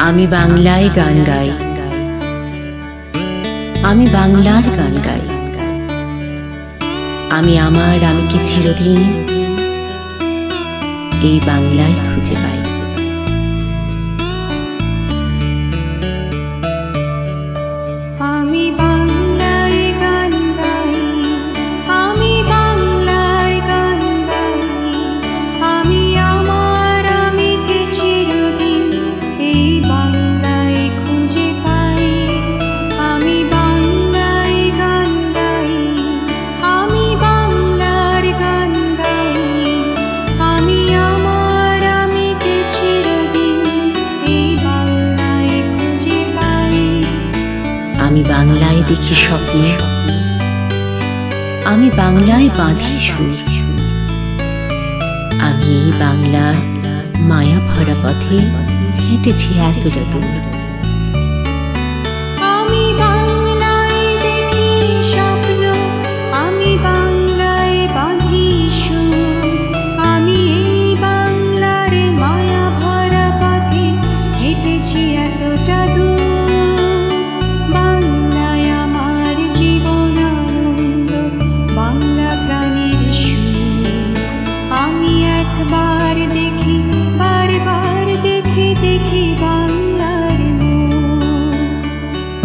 আমি বাংলায় গান গাই, আমি বাংলার গান গাই। আমি আমার আমিকে চিরদিন এই বাংলায় খুঁজে পাই। আমি বাংলায় গান গাই, আমি বাংলার গান গাই। আমি আমার আমিকে চিরদিন এই বাংলায় খুঁজে পাই। আমি বাংলায় গান গাই, আমি বাংলার গান গাই। আমি আমার আমিকে চিরদিন এই বাংলায় খুঁজে পাই। আমি বাংলায় দেখি স্বপ্ন, আমি বাংলায় বাঁধি সুর। আমি এই বাংলার মায়া ভরা পথে হেঁটেছি এত যত। আমি বাংলায় দেখি স্বপ্ন, আমি বাংলায় বাঁধি সুর। আমি এই বাংলার মায়া ভরা পথে হেঁটেছি এতটা দূর। বাংলায় আমার জীবন আনন্দ, বাংলা প্রাণের সুর। আমি একবার দেখি, বারবার দেখি দেখি বাংলার নূর।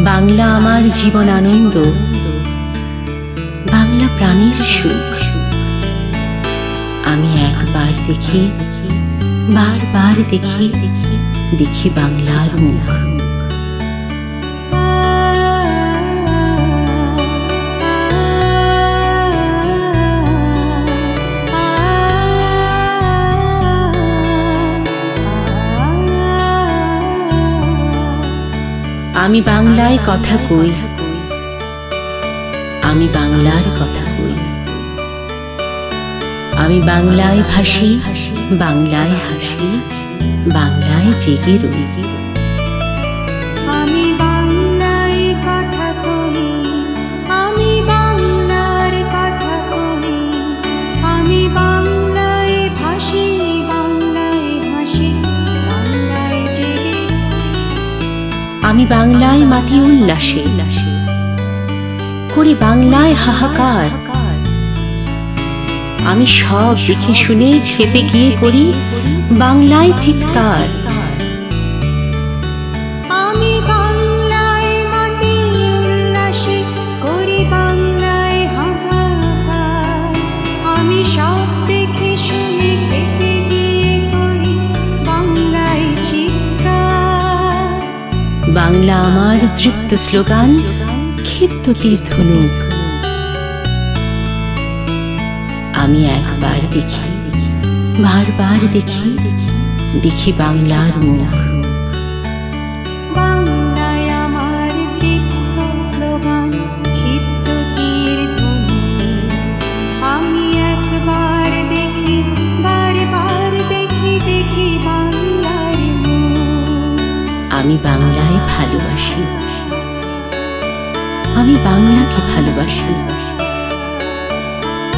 বাংলা আমার জীবন আনন্দ, বাংলা প্রাণীর সুখ। আমি একবার দেখি, বারবার দেখি দেখি বাংলার মুখ। আমি বাংলায় কথা কই, আমি বাংলার কথা কই। আমি বাংলায় ভাসি, বাংলায় হাসি, বাংলায় জেগে রই। আমি বাংলায় কথা কই, আমি বাংলার কথা কই। আমি বাংলায় ভাসি, বাংলায় হাসি, বাংলায় জেগে। আমি বাংলায় মাতি উল্লাসে, করি বাংলায় হাহাকার। আমি সব দেখে শুনে খেপে গিয়ে করি বাংলায় চিৎকার। আমি বাংলায় মাতি উল্লাসে, করি বাংলায় হাহাকার। আমি সব দেখে শুনে খেপে গিয়ে করি বাংলায় চিৎকার। বাংলা আমার তৃপ্ত স্লোগান, ক্ষিপ্ত তীর ধনুক। আমি একবার দেখি, বারবার দেখি দেখি বাংলার মুখ। বাংলায় আমার তৃপ্ত স্লোগান, ক্ষিপ্ত তীর ধনুক। আমি একবার দেখি, বারবার দেখি দেখি বাংলার মুখ। আমি বাংলায় ভালোবাসি, আমি বাংলাকে ভালোবাসি।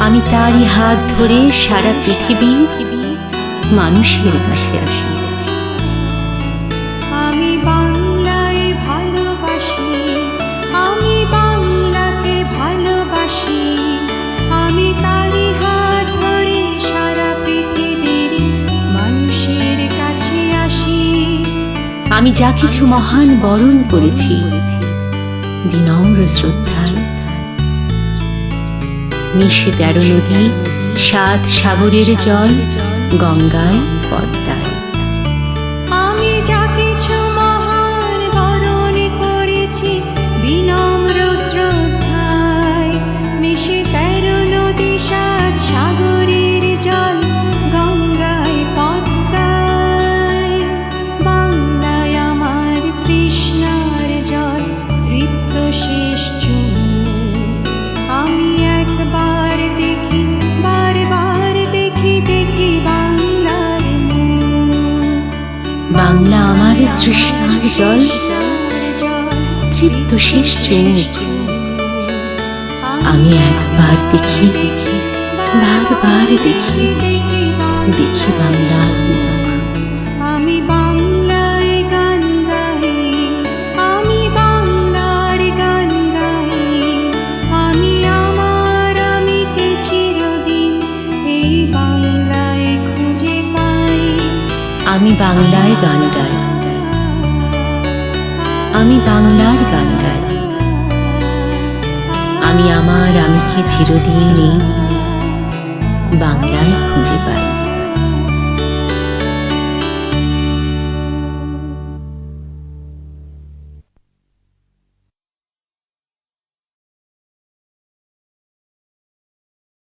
আমি তারই হাত ধরে সারা পৃথিবী মানুষের কাছে আসি। আমি বাংলায় ভালোবাসি, আমি বাংলাকে ভালোবাসি। আমি তারই হাত ধরে সারা পৃথিবীর মানুষের কাছে আসি। আমি যা কিছু মহান বরণ করেছি বিনম্র শ্রদ্ধায়। মিশে 13 নদী, 7 সাগরের জল, গঙ্গায় পদ্মায়। আমি যা কিছু মহান বরণ করেছি বিনম্র শ্রদ্ধায়। মিশে 13 নদী, 7 সাগরের জল, গঙ্গায় পদ্মায়। বাংলায় আমার তৃষ্ণার জল, তৃপ্ত শেষ চুমুক। আমি একবার দেখি, বারবার দেখি দেখি বাংলার মুখ। বাংলা আমার তৃষ্ণার জল, তৃপ্ত শেষ চুমুক। আমি একবার দেখি, বারবার দেখি দেখি বাংলার মুখ। আমি বাংলায় গান গাই। আমি বাংলায় গান গাই, আমি বাংলার গান গাই। আমি আমার আমিকে চিরদিন এই বাংলা